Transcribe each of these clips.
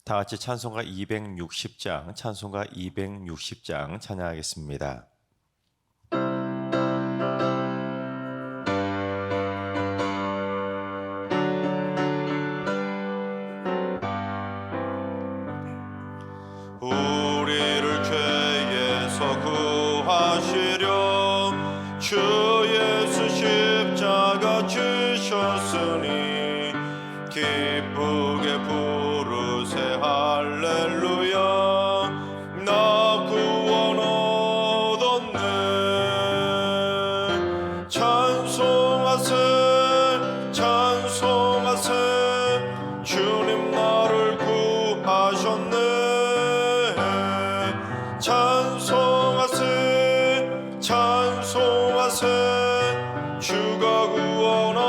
다 같이 찬송가 260장, 찬송가 260장 찬양하겠습니다. 우리를 죄에서 구하시려 주 예수 십자가 지셨으니 기쁘게 부르세 할렐루야. 나 구원 얻었네. 찬송하세 찬송하세 주님 나를 구하셨네. 찬송하세 찬송하세 주가 구원하셨네.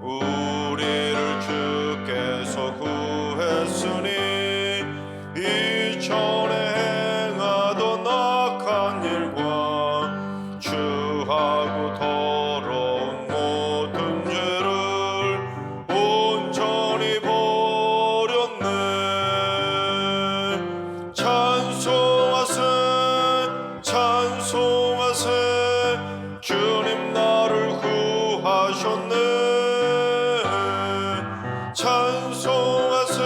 우리를 주께서 구했으니 이전에 행하던 악한 일과 주하고 더러운 모든 죄를 온전히 버렸네. 찬송하세 찬송하세 주님 나를 구하셨네. 찬송하세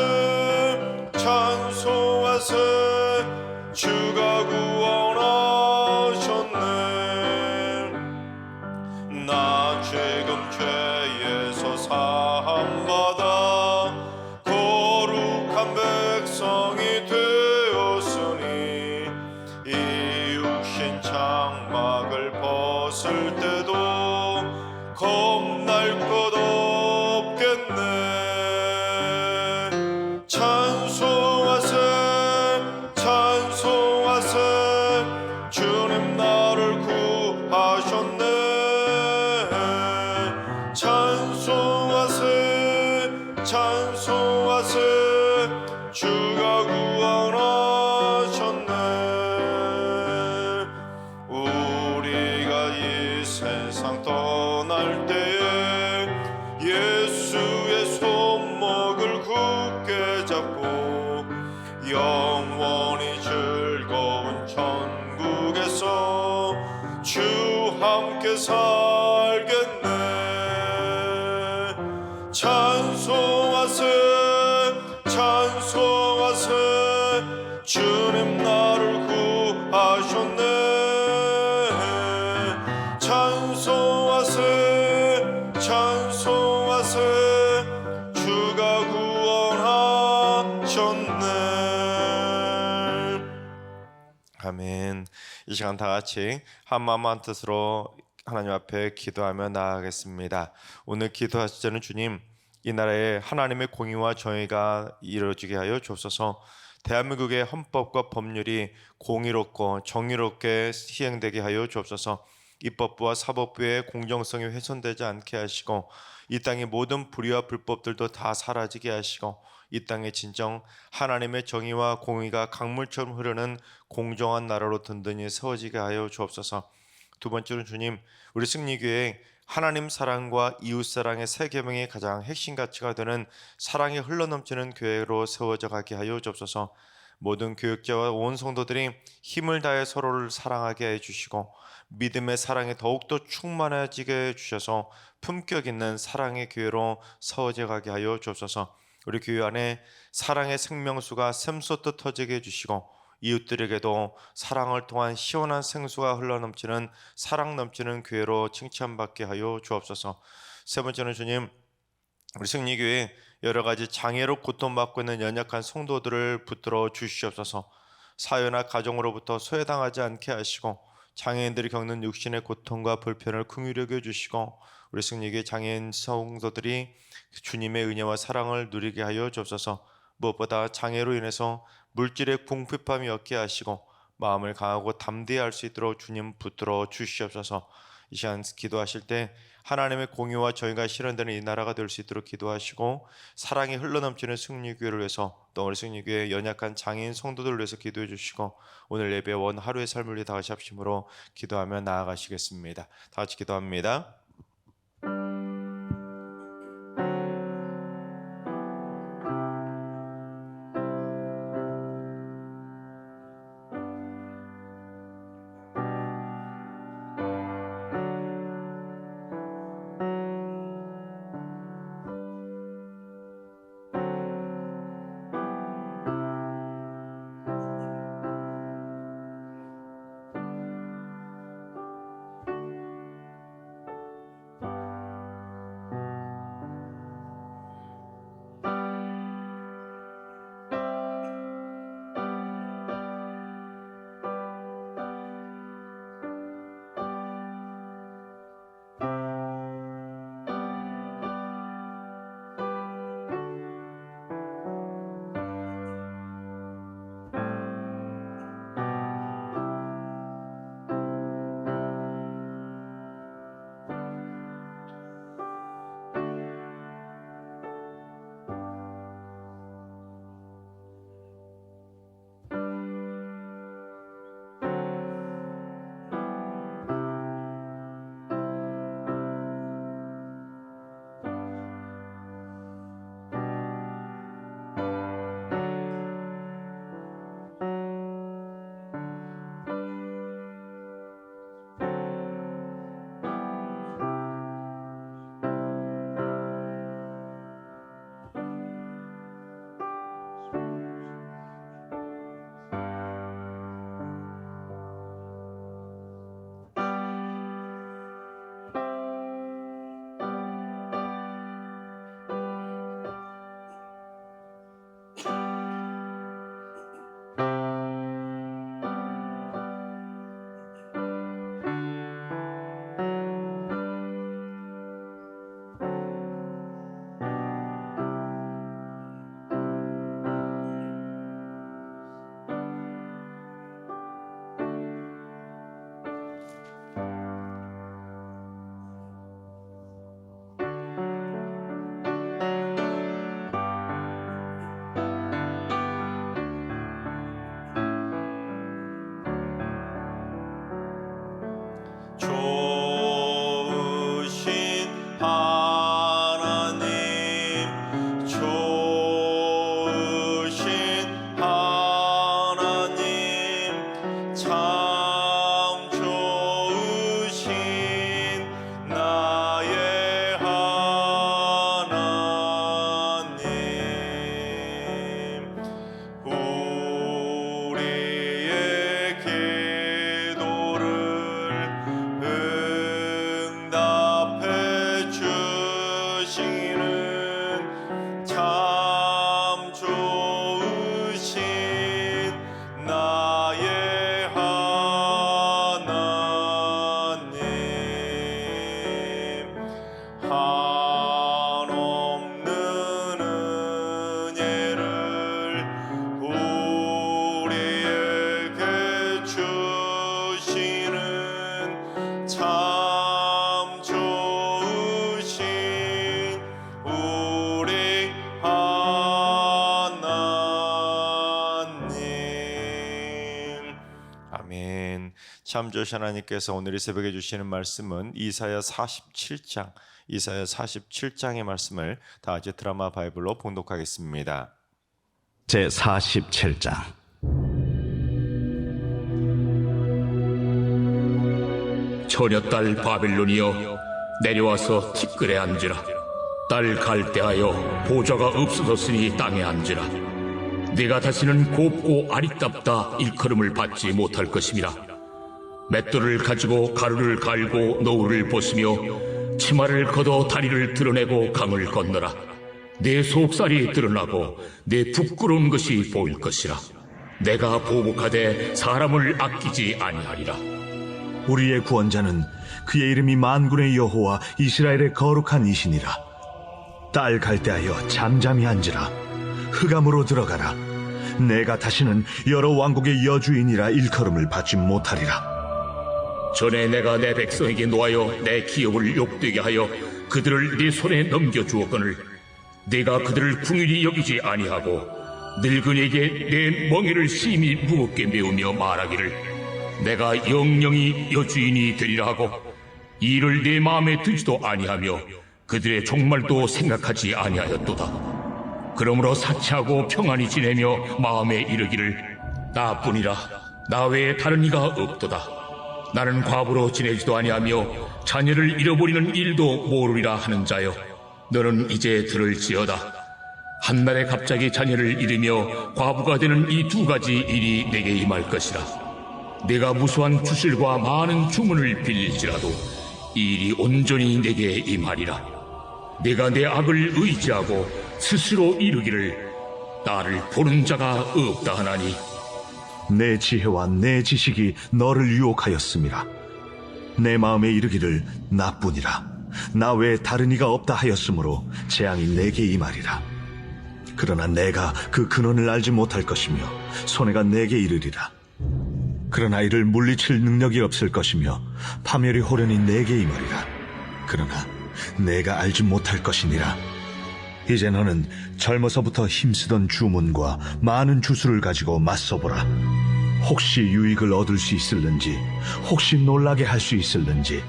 찬송하세 주가 구원하셨네. 나 지금 죄에서 사함받아 거룩한 백성이 되었으니 이 육신 장막을 벗을 때도 겁날 것 없겠네. 찬송하세 찬송하세 주님 나를 구하셨네. 찬송하세 찬송하세 주가 구원하셨네. 우리가 이 세상 떠날 때에 예수의 손목을 굳게 잡고 영원히 즐거운 천국에서 주 함께 살겠네. 찬송하세 찬송하세 주님 나를 구하셨네. 찬송하세 찬송하세 주가 구원하셨네. 아멘. 이 시간 다 같이 한 마음 한 뜻으로 하나님 앞에 기도하며 나아가겠습니다. 오늘 기도하실 때는 주님, 이 나라에 하나님의 공의와 정의가 이루어지게 하여 주옵소서. 대한민국의 헌법과 법률이 공의롭고 정의롭게 시행되게 하여 주옵소서. 입법부와 사법부의 공정성이 훼손되지 않게 하시고 이 땅의 모든 불의와 불법들도 다 사라지게 하시고 이 땅에 진정 하나님의 정의와 공의가 강물처럼 흐르는 공정한 나라로 든든히 세워지게 하여 주옵소서. 두 번째로 주님, 우리 승리교회 하나님 사랑과 이웃 사랑의 세 계명이 가장 핵심 가치가 되는 사랑이 흘러넘치는 교회로 세워져 가게 하여 주옵소서. 모든 교육자와 온 성도들이 힘을 다해 서로를 사랑하게 해주시고 믿음의 사랑에 더욱더 충만해지게 해주셔서 품격 있는 사랑의 교회로 세워져 가게 하여 주옵소서. 우리 교회 안에 사랑의 생명수가 샘솟듯 터지게 해주시고 이웃들에게도 사랑을 통한 시원한 생수가 흘러넘치는 사랑 넘치는 교회로 칭찬받게 하여 주옵소서. 세 번째는 주님, 우리 승리교회 여러 가지 장애로 고통받고 있는 연약한 성도들을 붙들어 주시옵소서. 사회나 가정으로부터 소외당하지 않게 하시고 장애인들이 겪는 육신의 고통과 불편을 긍휼히 여겨주시고 우리 승리교회 장애인 성도들이 주님의 은혜와 사랑을 누리게 하여 주옵소서. 무엇보다 장애로 인해서 물질의 궁핍함이 없게 하시고 마음을 강하고 담대히 할 수 있도록 주님 붙들어 주시옵소서. 이 시간 기도하실 때 하나님의 공의와 정의가 실현되는 이 나라가 될 수 있도록 기도하시고 사랑이 흘러넘치는 승리교회를 위해서 또 우리 승리교회 연약한 장애인 성도들을 위해서 기도해 주시고 오늘 예배 원 하루의 삶을 위해 다 같이 합심으로 기도하며 나아가시겠습니다. 다 같이 기도합니다. 참 좋으신 하나님께서 오늘 이 새벽에 주시는 말씀은 이사야 47장의 말씀을 다 같이 드라마 바이블로 봉독하겠습니다. 제 47장. 처녀딸 바벨론이여 내려와서 티끌에 앉으라. 딸 갈대하여 보좌가 없어졌으니 땅에 앉으라. 네가 다시는 곱고 아리답다 일컬음을 받지 못할 것임이라. 맷돌을 가지고 가루를 갈고 노울을 벗으며 치마를 걷어 다리를 드러내고 강을 건너라. 내 속살이 드러나고 내 부끄러운 것이 보일 것이라. 내가 보복하되 사람을 아끼지 아니하리라. 우리의 구원자는 그의 이름이 만군의 여호와 이스라엘의 거룩한 이시니라. 딸 갈대하여 잠잠히 앉으라. 흑암으로 들어가라. 내가 다시는 여러 왕국의 여주인이라 일컬음을 받지 못하리라. 전에 내가 내 백성에게 놓아여 내 기업을 욕되게 하여 그들을 네 손에 넘겨주었거늘 네가 그들을 궁일이 여기지 아니하고 늙은이에게 내 멍에를 심히 무겁게 메우며 말하기를 내가 영영이 여주인이 되리라 하고 이 일을 내 마음에 두지도 아니하며 그들의 종말도 생각하지 아니하였도다. 그러므로 사치하고 평안히 지내며 마음에 이르기를 나뿐이라 나 외에 다른 이가 없도다. 나는 과부로 지내지도 아니하며 자녀를 잃어버리는 일도 모르리라 하는 자여 너는 이제 들을지어다. 한날에 갑자기 자녀를 잃으며 과부가 되는 이 두 가지 일이 내게 임할 것이라. 내가 무수한 주실과 많은 주문을 빌릴지라도 이 일이 온전히 내게 임하리라. 내가 내 악을 의지하고 스스로 이르기를 나를 보는 자가 없다 하나니 내 지혜와 내 지식이 너를 유혹하였음이라. 내 마음에 이르기를 나뿐이라 나 외에 다른 이가 없다 하였으므로 재앙이 내게 임하리라. 그러나 내가 그 근원을 알지 못할 것이며 손해가 내게 이르리라. 그러나 이를 물리칠 능력이 없을 것이며 파멸이 호련히 내게 임하리라. 그러나 내가 알지 못할 것이니라. 이제 너는 젊어서부터 힘쓰던 주문과 많은 주술을 가지고 맞서보라. 혹시 유익을 얻을 수 있을는지, 혹시 놀라게 할 수 있을는지.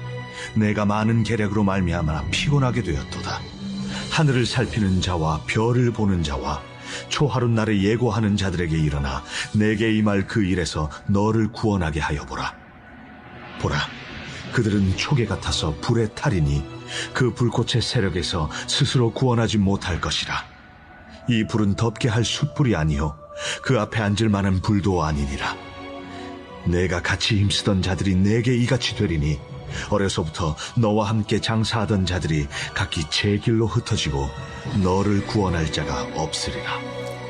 내가 많은 계략으로 말미암아 피곤하게 되었도다. 하늘을 살피는 자와 별을 보는 자와 초하룻날에 예고하는 자들에게 일어나 내게 임할 그 일에서 너를 구원하게 하여 보라. 보라, 그들은 초계 같아서 불에 타리니 그 불꽃의 세력에서 스스로 구원하지 못할 것이라. 이 불은 덮게 할 숯불이 아니요 그 앞에 앉을 만한 불도 아니니라. 내가 같이 힘쓰던 자들이 내게 이같이 되리니 어려서부터 너와 함께 장사하던 자들이 각기 제 길로 흩어지고 너를 구원할 자가 없으리라.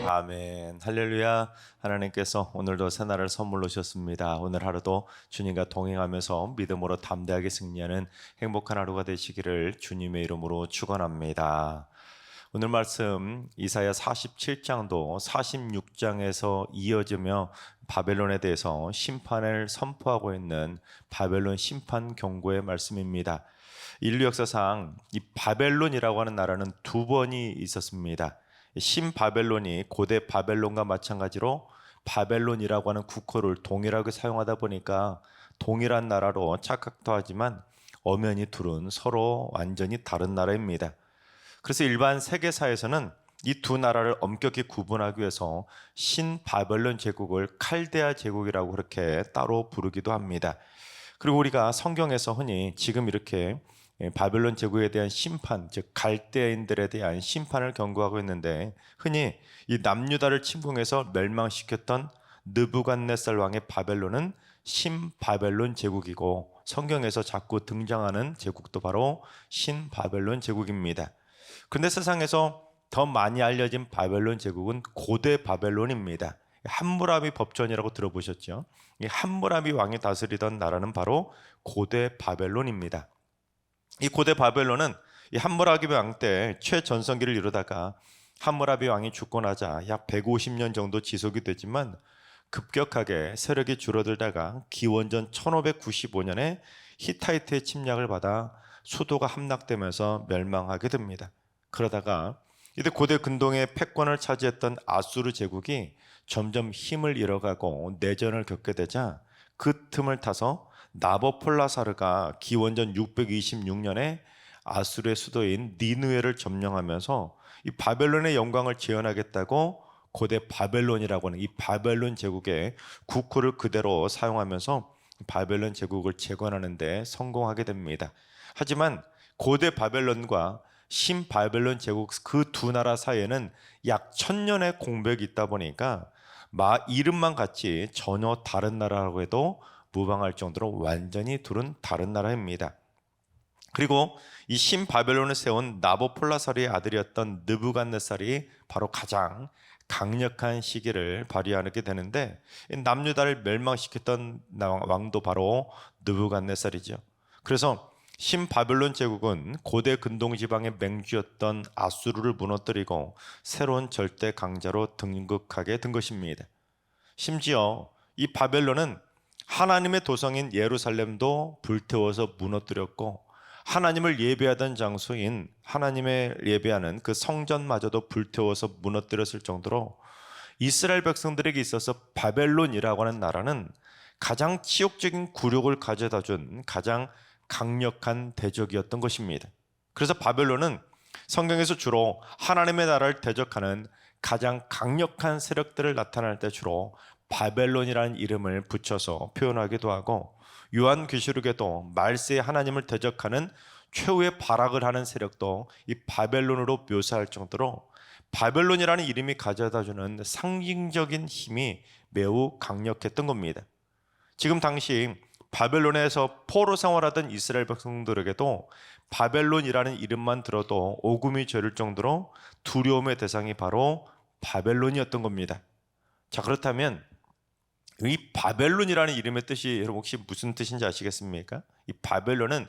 아멘. 할렐루야. 하나님께서 오늘도 새날을 선물로 주셨습니다. 오늘 하루도 주님과 동행하면서 믿음으로 담대하게 승리하는 행복한 하루가 되시기를 주님의 이름으로 축원합니다. 오늘 말씀 이사야 47장도 46장에서 이어지며 바벨론에 대해서 심판을 선포하고 있는 바벨론 심판 경고의 말씀입니다. 인류 역사상 이 바벨론이라고 하는 나라는 두 번이 있었습니다. 신바벨론이 고대 바벨론과 마찬가지로 바벨론이라고 하는 국호를 동일하게 사용하다 보니까 동일한 나라로 착각도 하지만 엄연히 둘은 서로 완전히 다른 나라입니다. 그래서 일반 세계사에서는 이 두 나라를 엄격히 구분하기 위해서 신바벨론 제국을 칼데아 제국이라고 그렇게 따로 부르기도 합니다. 그리고 우리가 성경에서 흔히 지금 이렇게 바벨론 제국에 대한 심판, 즉 갈대인들에 대한 심판을 경고하고 있는데 흔히 이 남유다를 침공해서 멸망시켰던 느부갓네살 왕의 바벨론은 신바벨론 제국이고 성경에서 자꾸 등장하는 제국도 바로 신바벨론 제국입니다. 그런데 세상에서 더 많이 알려진 바벨론 제국은 고대 바벨론입니다. 함무라비 법전이라고 들어보셨죠? 이 함무라비 왕이 다스리던 나라는 바로 고대 바벨론입니다. 이 고대 바벨론은 이 함무라비 왕 때 최전성기를 이루다가 함무라비 왕이 죽고 나자 약 150년 정도 지속이 되지만 급격하게 세력이 줄어들다가 기원전 1595년에 히타이트의 침략을 받아 수도가 함락되면서 멸망하게 됩니다. 그러다가 이때 고대 근동의 패권을 차지했던 아수르 제국이 점점 힘을 잃어가고 내전을 겪게 되자 그 틈을 타서 나보폴라사르가 기원전 626년에 아수르의 수도인 니느웨를 점령하면서 이 바벨론의 영광을 재현하겠다고 고대 바벨론이라고 하는 이 바벨론 제국의 국호를 그대로 사용하면서 바벨론 제국을 재건하는 데 성공하게 됩니다. 하지만 고대 바벨론과 신바벨론 제국 그 두 나라 사이에는 약 1000년의 공백이 있다 보니까 이름만 같이 전혀 다른 나라라고 해도 무방할 정도로 완전히 둘은 다른 나라입니다. 그리고 이 신바벨론을 세운 나보폴라사르의 아들이었던 느부갓네살이 바로 가장 강력한 시기를 발휘하게 되는데, 남유다를 멸망시켰던 왕도 바로 느부갓네살이죠. 그래서 신바벨론 제국은 고대 근동 지방의 맹주였던 아수르를 무너뜨리고 새로운 절대 강자로 등극하게 된 것입니다. 심지어 이 바벨론은 하나님의 도성인 예루살렘도 불태워서 무너뜨렸고, 하나님을 예배하던 장소인 하나님의 예배하는 그 성전마저도 불태워서 무너뜨렸을 정도로 이스라엘 백성들에게 있어서 바벨론이라고 하는 나라는 가장 치욕적인 굴욕을 가져다 준 가장 강력한 대적이었던 것입니다. 그래서 바벨론은 성경에서 주로 하나님의 나라를 대적하는 가장 강력한 세력들을 나타낼 때 주로 바벨론이라는 이름을 붙여서 표현하기도 하고, 요한계시록에도 말세에 하나님을 대적하는 최후의 발악을 하는 세력도 이 바벨론으로 묘사할 정도로 바벨론이라는 이름이 가져다주는 상징적인 힘이 매우 강력했던 겁니다. 지금 당시 바벨론에서 포로 생활하던 이스라엘 백성들에게도 바벨론이라는 이름만 들어도 오금이 저릴 정도로 두려움의 대상이 바로 바벨론이었던 겁니다. 자, 그렇다면 이 바벨론이라는 이름의 뜻이 여러분 혹시 무슨 뜻인지 아시겠습니까? 이 바벨론은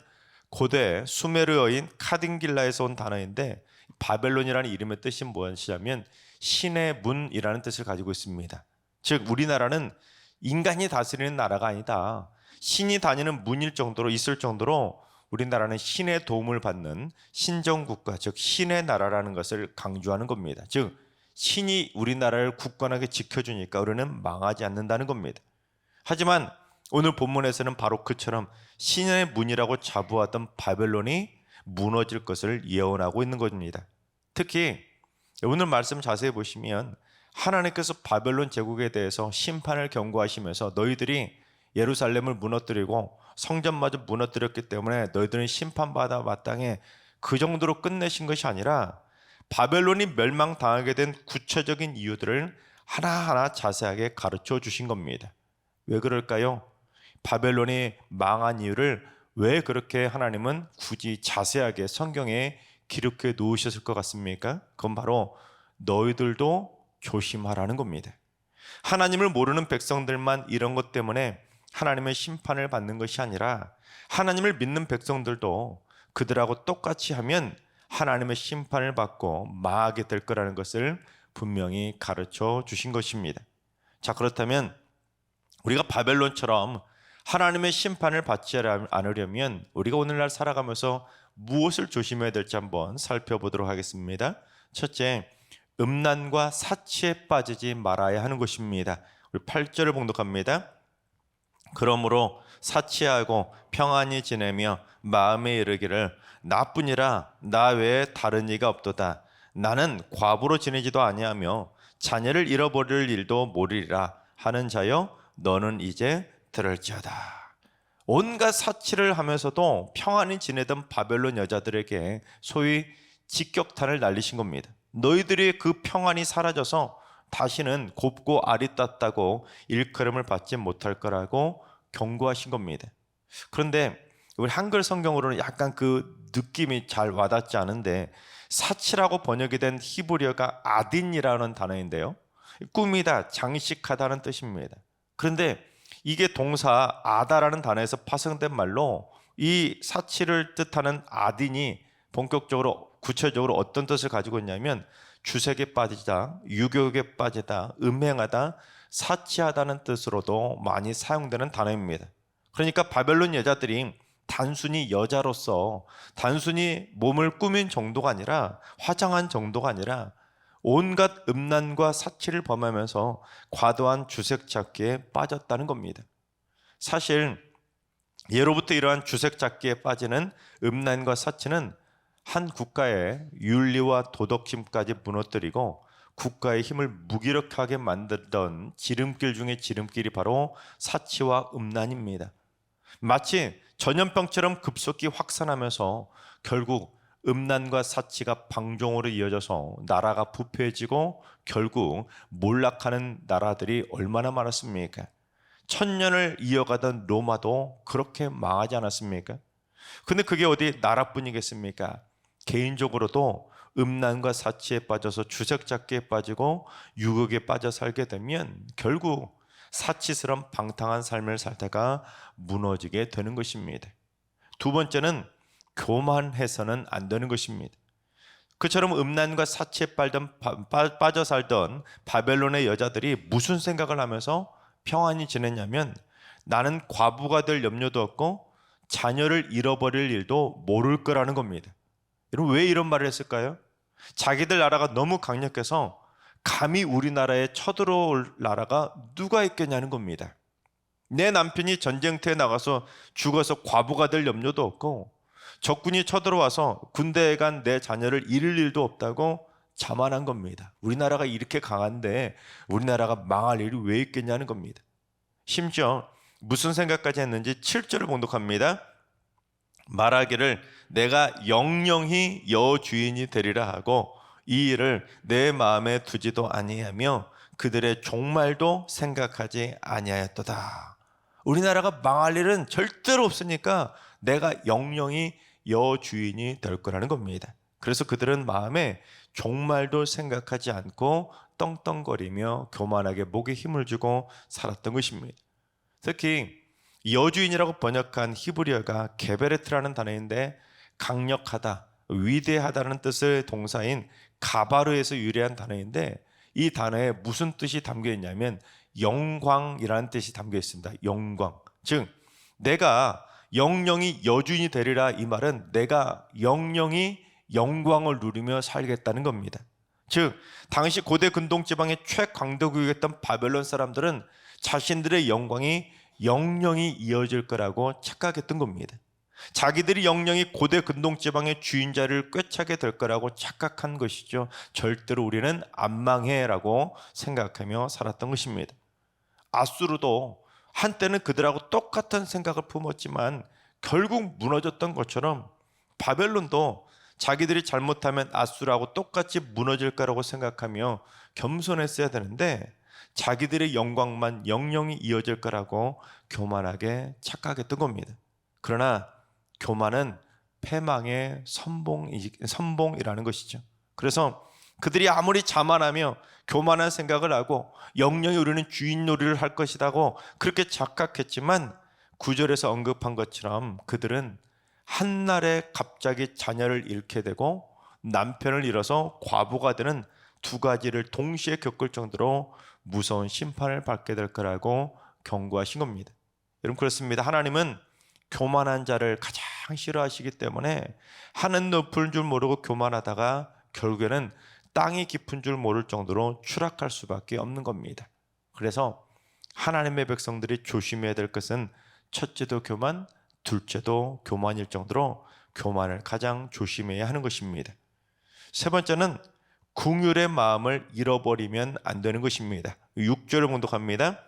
고대 수메르어인 카딘길라에서 온 단어인데, 바벨론이라는 이름의 뜻이 무엇이냐면 신의 문이라는 뜻을 가지고 있습니다. 즉 우리나라는 인간이 다스리는 나라가 아니다, 신이 다니는 문일 정도로 있을 정도로 우리나라는 신의 도움을 받는 신정국가, 즉 신의 나라라는 것을 강조하는 겁니다. 즉 신이 우리나라를 굳건하게 지켜주니까 우리는 망하지 않는다는 겁니다. 하지만 오늘 본문에서는 바로 그처럼 신의 문이라고 자부하던 바벨론이 무너질 것을 예언하고 있는 겁니다. 특히 오늘 말씀 자세히 보시면 하나님께서 바벨론 제국에 대해서 심판을 경고하시면서 너희들이 예루살렘을 무너뜨리고 성전마저 무너뜨렸기 때문에 너희들은 심판받아 마땅해, 그 정도로 끝내신 것이 아니라 바벨론이 멸망당하게 된 구체적인 이유들을 하나하나 자세하게 가르쳐 주신 겁니다. 왜 그럴까요? 바벨론이 망한 이유를 왜 그렇게 하나님은 굳이 자세하게 성경에 기록해 놓으셨을 것 같습니까? 그건 바로 너희들도 조심하라는 겁니다. 하나님을 모르는 백성들만 이런 것 때문에 하나님의 심판을 받는 것이 아니라 하나님을 믿는 백성들도 그들하고 똑같이 하면 하나님의 심판을 받고 망하게 될 거라는 것을 분명히 가르쳐 주신 것입니다. 자, 그렇다면 우리가 바벨론처럼 하나님의 심판을 받지 않으려면 우리가 오늘날 살아가면서 무엇을 조심해야 될지 한번 살펴보도록 하겠습니다. 첫째, 음란과 사치에 빠지지 말아야 하는 것입니다. 우리 8절을 봉독합니다. 그러므로 사치하고 평안히 지내며 마음에 이르기를 나뿐이라 나 외에 다른 이가 없도다. 나는 과부로 지내지도 아니하며 자녀를 잃어버릴 일도 모르리라 하는 자여 너는 이제 들을지어다. 온갖 사치를 하면서도 평안히 지내던 바벨론 여자들에게 소위 직격탄을 날리신 겁니다. 너희들의 그 평안이 사라져서 다시는 곱고 아리따다고 일컬음을 받지 못할 거라고 경고하신 겁니다. 그런데 우리 한글 성경으로는 약간 그 느낌이 잘 와닿지 않은데, 사치라고 번역이 된 히브리어가 아딘이라는 단어인데요, 꾸미다, 장식하다는 뜻입니다. 그런데 이게 동사 아다라는 단어에서 파생된 말로 이 사치를 뜻하는 아딘이 본격적으로 구체적으로 어떤 뜻을 가지고 있냐면 주색에 빠지다, 유욕에 빠지다, 음행하다, 사치하다는 뜻으로도 많이 사용되는 단어입니다. 그러니까 바벨론 여자들이 단순히 여자로서 단순히 몸을 꾸민 정도가 아니라, 화장한 정도가 아니라 온갖 음란과 사치를 범하면서 과도한 주색 찾기에 빠졌다는 겁니다. 사실 예로부터 이러한 주색 잡기에 빠지는 음란과 사치는 한 국가의 윤리와 도덕심까지 무너뜨리고 국가의 힘을 무기력하게 만들던 지름길 중에 지름길이 바로 사치와 음란입니다. 마치 전염병처럼 급속히 확산하면서 결국 음란과 사치가 방종으로 이어져서 나라가 부패해지고 결국 몰락하는 나라들이 얼마나 많았습니까? 천년을 이어가던 로마도 그렇게 망하지 않았습니까? 근데 그게 어디 나라뿐이겠습니까? 개인적으로도 음란과 사치에 빠져서 주색잡기에 빠지고 유혹에 빠져 살게 되면 결국 사치스러운 방탕한 삶을 살다가 무너지게 되는 것입니다. 두 번째는 교만해서는 안 되는 것입니다. 그처럼 음란과 사치에 빠져 살던 바벨론의 여자들이 무슨 생각을 하면서 평안히 지냈냐면 나는 과부가 될 염려도 없고 자녀를 잃어버릴 일도 모를 거라는 겁니다. 여러분 왜 이런 말을 했을까요? 자기들 나라가 너무 강력해서 감히 우리나라에 쳐들어올 나라가 누가 있겠냐는 겁니다. 내 남편이 전쟁터에 나가서 죽어서 과부가 될 염려도 없고 적군이 쳐들어와서 군대에 간 내 자녀를 잃을 일도 없다고 자만한 겁니다. 우리나라가 이렇게 강한데 우리나라가 망할 일이 왜 있겠냐는 겁니다. 심지어 무슨 생각까지 했는지 7절을 봉독합니다. 말하기를 내가 영영히 여주인이 되리라 하고 이 일을 내 마음에 두지도 아니하며 그들의 종말도 생각하지 아니하였도다. 우리나라가 망할 일은 절대로 없으니까 내가 영영히 여주인이 될 거라는 겁니다. 그래서 그들은 마음에 종말도 생각하지 않고 떵떵거리며 교만하게 목에 힘을 주고 살았던 것입니다. 특히 여주인이라고 번역한 히브리어가 게베레트라는 단어인데 강력하다, 위대하다는 뜻의 동사인 가바르에서 유래한 단어인데 이 단어에 무슨 뜻이 담겨 있냐면 영광이라는 뜻이 담겨 있습니다. 영광. 즉 내가 영영이 여주인이 되리라 이 말은 내가 영영이 영광을 누리며 살겠다는 겁니다. 즉 당시 고대 근동 지방의 최강대국이었던 바벨론 사람들은 자신들의 영광이 영영이 이어질 거라고 착각했던 겁니다. 자기들이 영영이 고대 근동 지방의 주인 자리를 꿰차게 될 거라고 착각한 것이죠. 절대로 우리는 안 망해라고 생각하며 살았던 것입니다. 아수르도 한때는 그들하고 똑같은 생각을 품었지만 결국 무너졌던 것처럼 바벨론도 자기들이 잘못하면 아수르하고 똑같이 무너질 거라고 생각하며 겸손했어야 되는데 자기들의 영광만 영영이 이어질 거라고 교만하게 착각했던 겁니다. 그러나 교만은 패망의 선봉이라는 것이죠. 그래서 그들이 아무리 자만하며 교만한 생각을 하고 영영이 우리는 주인 놀이를 할 것이라고 그렇게 착각했지만 9절에서 언급한 것처럼 그들은 한날에 갑자기 자녀를 잃게 되고 남편을 잃어서 과부가 되는 두 가지를 동시에 겪을 정도로 무서운 심판을 받게 될 거라고 경고하신 겁니다. 여러분 그렇습니다. 하나님은 교만한 자를 가장 싫어하시기 때문에 하늘 높은 줄 모르고 교만하다가 결국에는 땅이 깊은 줄 모를 정도로 추락할 수밖에 없는 겁니다. 그래서 하나님의 백성들이 조심해야 될 것은 첫째도 교만, 둘째도 교만일 정도로 교만을 가장 조심해야 하는 것입니다. 세 번째는 긍휼의 마음을 잃어버리면 안 되는 것입니다. 6절을 봉독합니다.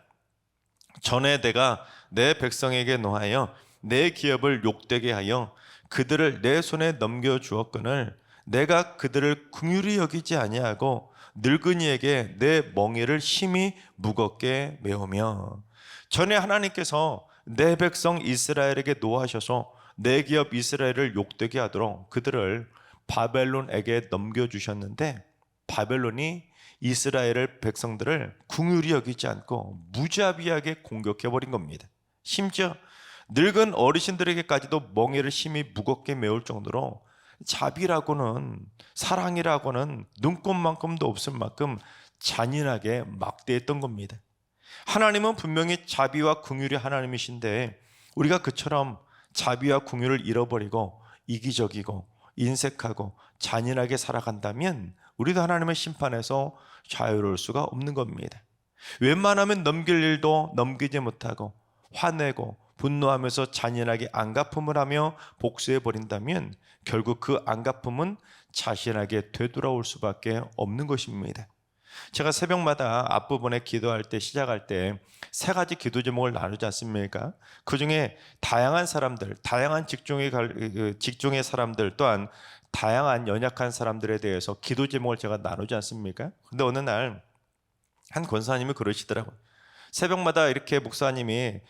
전에 내가 내 백성에게 노하여 내 기업을 욕되게 하여 그들을 내 손에 넘겨주었거늘 내가 그들을 긍휼히 여기지 아니하고 늙은이에게 내 멍에를 심히 무겁게 메우며. 전에 하나님께서 내 백성 이스라엘에게 노하셔서 내 기업 이스라엘을 욕되게 하도록 그들을 바벨론에게 넘겨주셨는데 바벨론이 이스라엘 백성들을 긍휼히 여기지 않고 무자비하게 공격해버린 겁니다. 심지어 늙은 어르신들에게까지도 멍에를 심히 무겁게 메울 정도로 자비라고는 사랑이라고는 눈꼽만큼도 없을 만큼 잔인하게 막대했던 겁니다. 하나님은 분명히 자비와 긍휼이 하나님이신데 우리가 그처럼 자비와 긍휼을 잃어버리고 이기적이고 인색하고 잔인하게 살아간다면 우리도 하나님의 심판에서 자유로울 수가 없는 겁니다. 웬만하면 넘길 일도 넘기지 못하고 화내고 분노하면서 잔인하게 안갚음을 하며 복수해 버린다면 결국 그 안갚음은 자신에게 되돌아올 수밖에 없는 것입니다. 제가 새벽마다 앞부분에 기도할 때 시작할 때 세 가지 기도 제목을 나누지 않습니까? 그 중에 다양한 사람들, 다양한 직종의 사람들 또한 다양한 연약한 사람들에 대해서 기도 제목을 제가 나누지 않습니까? 근데 어느 날 한 권사님이 그러시더라고요. 새벽마다 이렇게 목사님이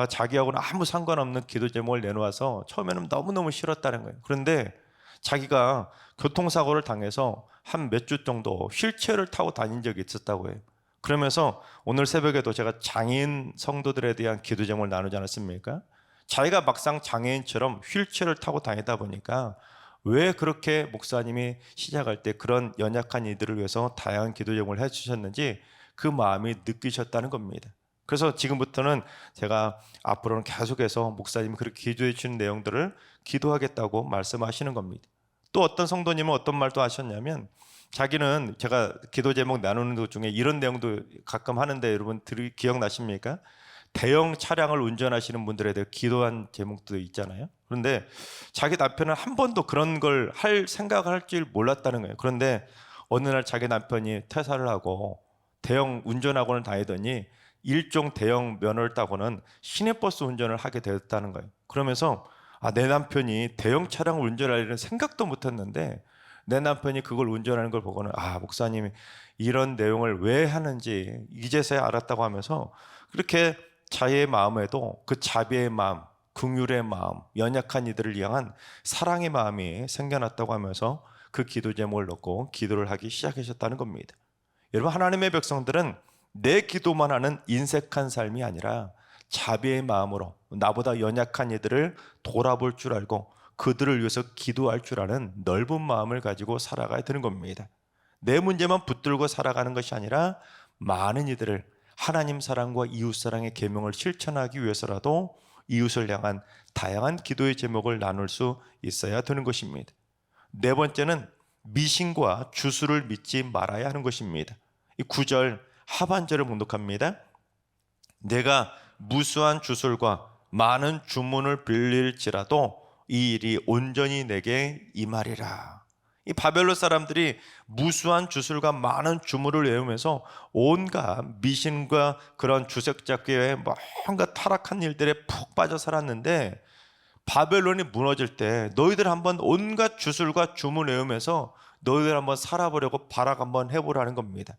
자기하고는 아무 상관없는 기도 제목을 내놓아서 처음에는 너무너무 싫었다는 거예요. 그런데 자기가 교통사고를 당해서 한 몇 주 정도 휠체어를 타고 다닌 적이 있었다고 해요. 그러면서 오늘 새벽에도 제가 장애인 성도들에 대한 기도 제목을 나누지 않았습니까? 자기가 막상 장애인처럼 휠체어를 타고 다니다 보니까 왜 그렇게 목사님이 시작할 때 그런 연약한 이들을 위해서 다양한 기도 제목을 해주셨는지 그 마음이 느끼셨다는 겁니다. 그래서 지금부터는 제가 앞으로는 계속해서 목사님이 그렇게 기도해 주는 내용들을 기도하겠다고 말씀하시는 겁니다. 또 어떤 성도님은 어떤 말도 하셨냐면 자기는 제가 기도 제목 나누는 것 중에 이런 내용도 가끔 하는데 여러분 기억나십니까? 대형 차량을 운전하시는 분들에 대해 기도한 제목도 있잖아요. 그런데 자기 남편은 한 번도 그런 걸 할 생각을 할 줄 몰랐다는 거예요. 그런데 어느 날 자기 남편이 퇴사를 하고 대형 운전학원을 다니더니 일종 대형 면허를 따고는 시내버스 운전을 하게 되었다는 거예요. 그러면서 내 남편이 대형 차량을 운전할 일은 생각도 못했는데 내 남편이 그걸 운전하는 걸 보고는 목사님이 이런 내용을 왜 하는지 이제서야 알았다고 하면서 그렇게 자기의 마음에도 그 자비의 마음, 긍휼의 마음, 연약한 이들을 향한 사랑의 마음이 생겨났다고 하면서 그 기도 제목을 넣고 기도를 하기 시작하셨다는 겁니다. 여러분, 하나님의 백성들은 내 기도만 하는 인색한 삶이 아니라 자비의 마음으로 나보다 연약한 이들을 돌아볼 줄 알고 그들을 위해서 기도할 줄 아는 넓은 마음을 가지고 살아가야 되는 겁니다. 내 문제만 붙들고 살아가는 것이 아니라 많은 이들을 하나님 사랑과 이웃 사랑의 계명을 실천하기 위해서라도 이웃을 향한 다양한 기도의 제목을 나눌 수 있어야 되는 것입니다. 네 번째는 미신과 주술을 믿지 말아야 하는 것입니다. 이 9절 하반절을 봉독합니다. 내가 무수한 주술과 많은 주문을 빌릴지라도 이 일이 온전히 내게 임하리라. 이 바벨론 사람들이 무수한 주술과 많은 주문을 외우면서 온갖 미신과 그런 주색잡기에 뭔가 타락한 일들에 푹 빠져 살았는데 바벨론이 무너질 때 너희들 한번 온갖 주술과 주문 외우면서 너희들 한번 살아보려고 발악 한번 해보라는 겁니다.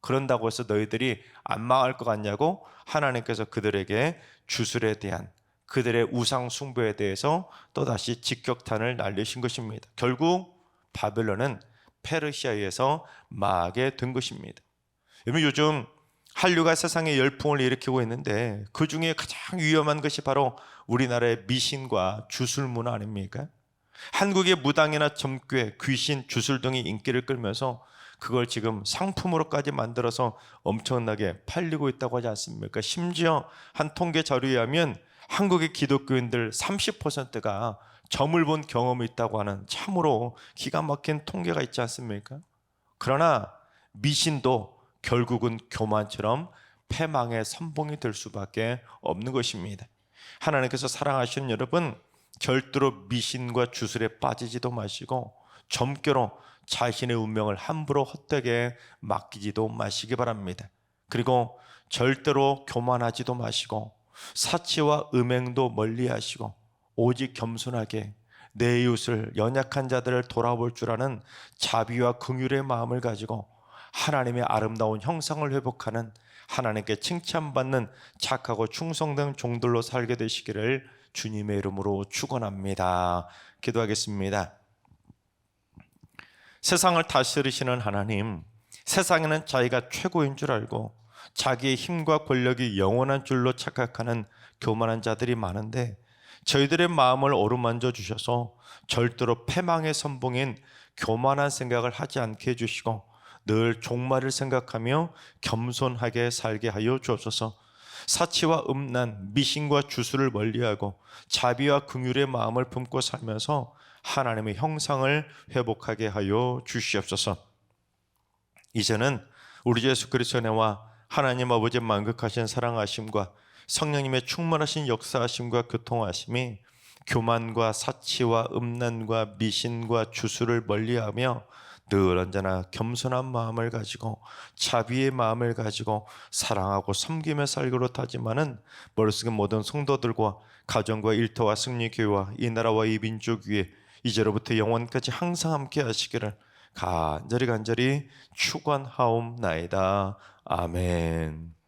그런다고 해서 너희들이 안 망할 것 같냐고 하나님께서 그들에게 주술에 대한 그들의 우상 숭배에 대해서 또다시 직격탄을 날리신 것입니다. 결국 바벨론은 페르시아에서 망하게 된 것입니다. 여러분, 요즘 한류가 세상에 열풍을 일으키고 있는데 그 중에 가장 위험한 것이 바로 우리나라의 미신과 주술 문화 아닙니까? 한국의 무당이나 점괘, 귀신, 주술 등이 인기를 끌면서 그걸 지금 상품으로까지 만들어서 엄청나게 팔리고 있다고 하지 않습니까? 심지어 한 통계 자료에 의하면 한국의 기독교인들 30%가 점을 본 경험이 있다고 하는 참으로 기가 막힌 통계가 있지 않습니까? 그러나 미신도 결국은 교만처럼 패망의 선봉이 될 수밖에 없는 것입니다. 하나님께서 사랑하시는 여러분, 절대로 미신과 주술에 빠지지도 마시고 점괘로 자신의 운명을 함부로 헛되게 맡기지도 마시기 바랍니다. 그리고 절대로 교만하지도 마시고 사치와 음행도 멀리하시고 오직 겸손하게 내 이웃을 연약한 자들을 돌아볼 줄 아는 자비와 긍휼의 마음을 가지고 하나님의 아름다운 형상을 회복하는 하나님께 칭찬받는 착하고 충성된 종들로 살게 되시기를 주님의 이름으로 축원합니다. 기도하겠습니다. 세상을 다스리시는 하나님, 세상에는 자기가 최고인 줄 알고 자기의 힘과 권력이 영원한 줄로 착각하는 교만한 자들이 많은데 저희들의 마음을 어루만져 주셔서 절대로 패망의 선봉인 교만한 생각을 하지 않게 해주시고 늘 종말을 생각하며 겸손하게 살게 하여 주옵소서. 사치와 음란, 미신과 주술을 멀리하고 자비와 긍휼의 마음을 품고 살면서 하나님의 형상을 회복하게 하여 주시옵소서. 이제는 우리 예수 그리스도의 은혜와 하나님 아버지의 만극하신 사랑하심과 성령님의 충만하신 역사하심과 교통하심이 교만과 사치와 음란과 미신과 주술을 멀리하며 늘 언제나 겸손한 마음을 가지고 자비의 마음을 가지고 사랑하고 섬기며 살기로 다짐하는 머릿속에 모든 성도들과 가정과 일터와 승리교회와 이 나라와 이 민족 위에 이제로부터 영원까지 항상 함께 하시기를 간절히 축원하옵나이다. 아멘.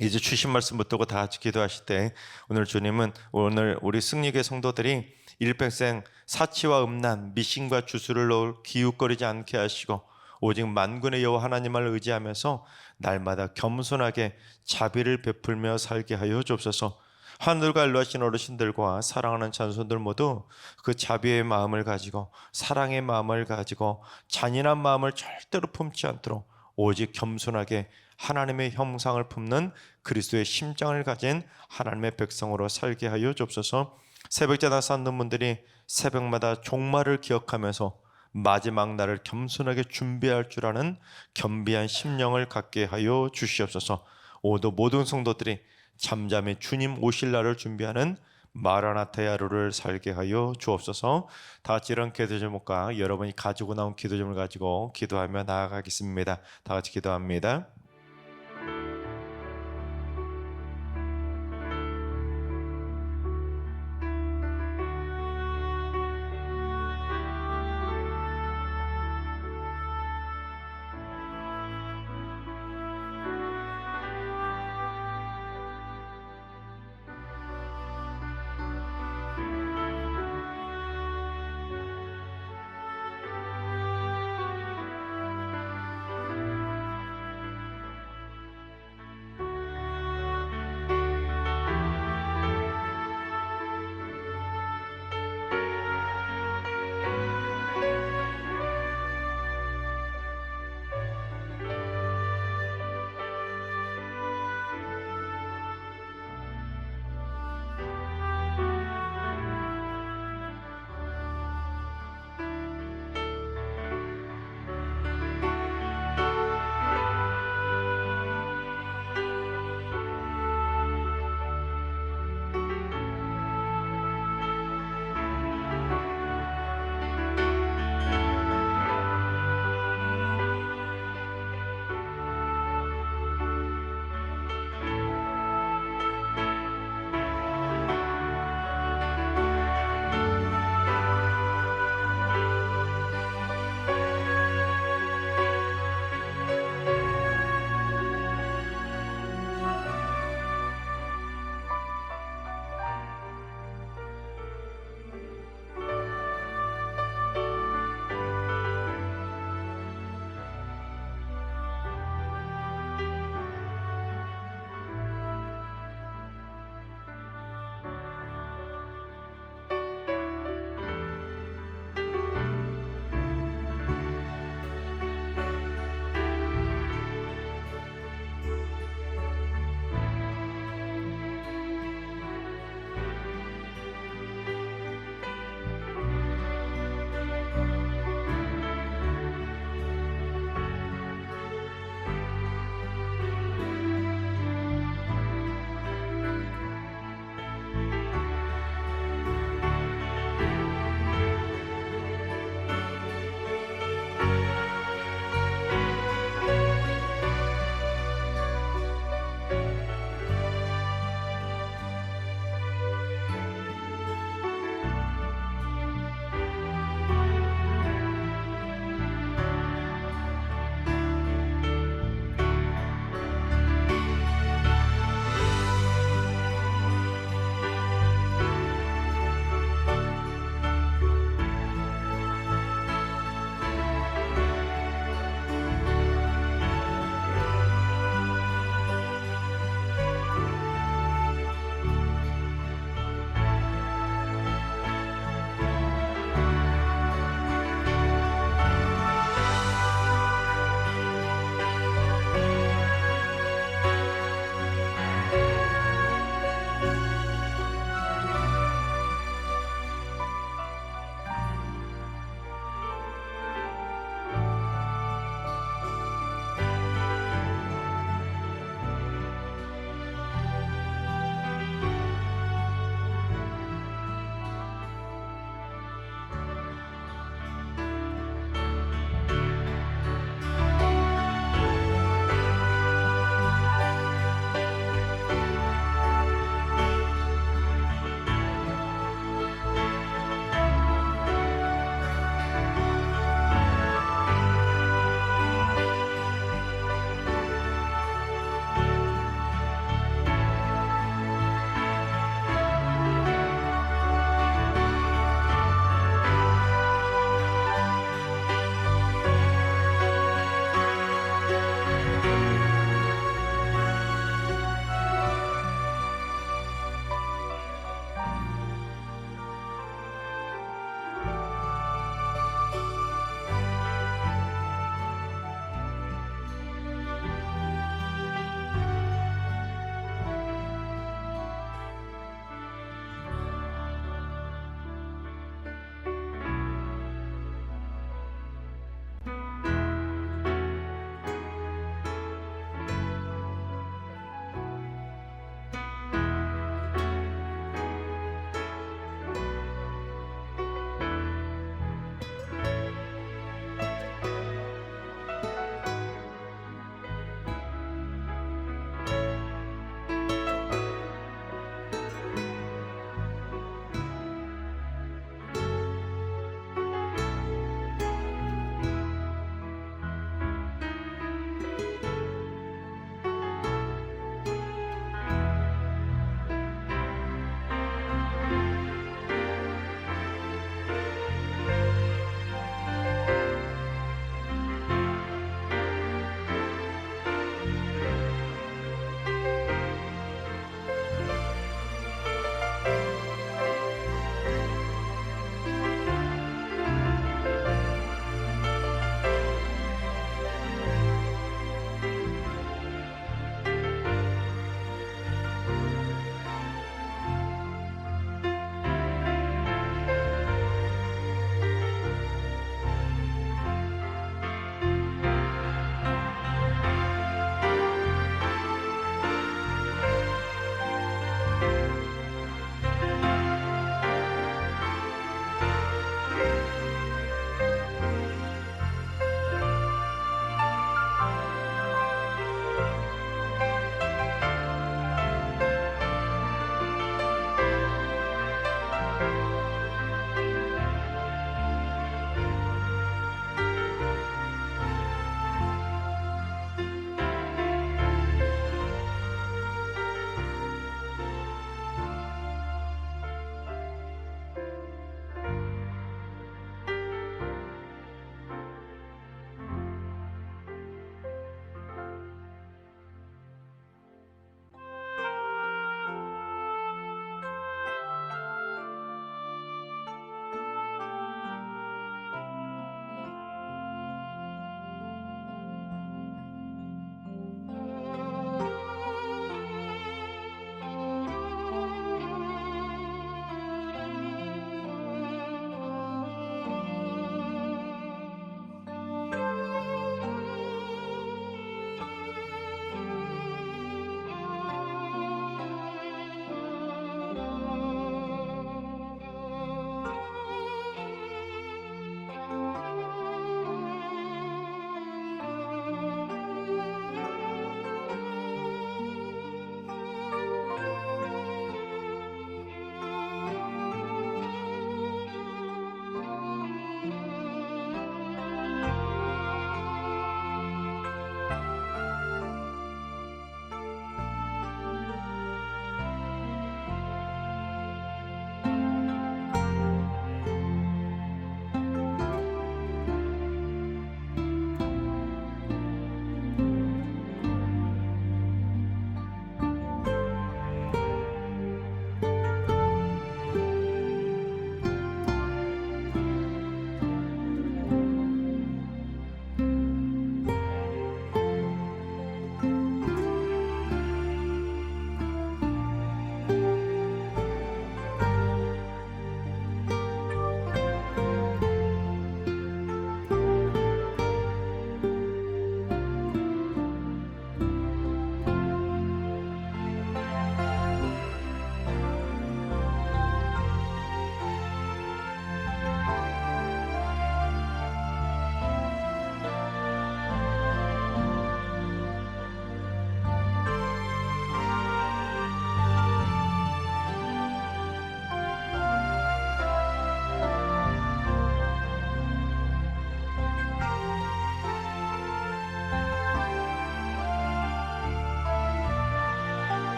이제 주신 말씀 붙들고 다 같이 기도하실 때 오늘 주님은 오늘 우리 승리교회 성도들이 일평생 사치와 음란, 미신과 주술을 기웃거리지 않게 하시고 오직 만군의 여호와 하나님을 의지하면서 날마다 겸손하게 자비를 베풀며 살게 하여 주옵소서. 하늘과 일루하신 어르신들과 사랑하는 자손들 모두 그 자비의 마음을 가지고 사랑의 마음을 가지고 잔인한 마음을 절대로 품지 않도록 오직 겸손하게 하나님의 형상을 품는 그리스도의 심장을 가진 하나님의 백성으로 살게 하여 주옵소서. 새벽자나 쌓는 분들이 새벽마다 종말을 기억하면서 마지막 날을 겸손하게 준비할 줄 아는 겸비한 심령을 갖게 하여 주시옵소서. 오도 모든 성도들이 잠잠히 주님 오실 날을 준비하는 마라나타의 하루를 살게 하여 주옵소서. 다 같이 이런 기도 제목과 여러분이 가지고 나온 기도 제목을 가지고 기도하며 나아가겠습니다. 다 같이 기도합니다.